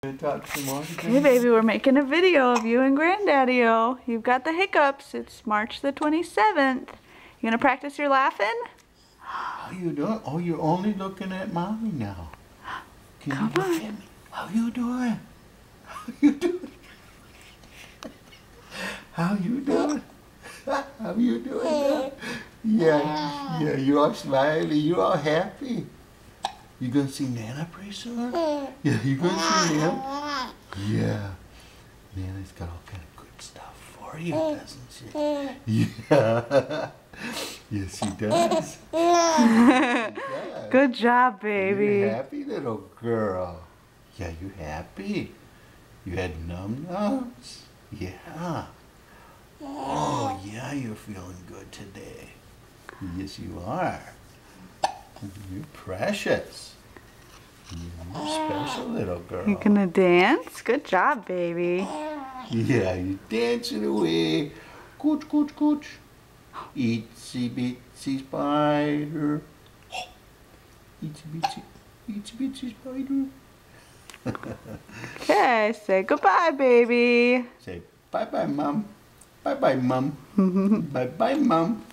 Talk some more. Hey baby, we're making a video of you and Granddaddy-O. You've got the hiccups. It's March the 27th. You gonna practice your laughing? How you doing? Oh, you're only looking at mommy now. Can you look at me? How you doing? How you doing? How you doing? How you doing? Yeah, you all smiling. You all happy. You gonna see Nana pretty soon? Yeah, you gonna see Nana? Yeah. Nana's got all kind of good stuff for you, doesn't she? Yeah. Yes, she does. Good job, baby. You happy, little girl? Yeah, you happy? You had num-nums? Yeah. Oh, yeah, you're feeling good today. Yes, you are. You're precious. You're a special little girl. You gonna dance? Good job, baby. Yeah, you're dancing away. Cooch, cooch, cooch. Itsy bitsy spider. Itsy bitsy spider. Okay, say goodbye, baby. Say bye-bye, Mom. Bye-bye, Mom. Bye-bye, Mom.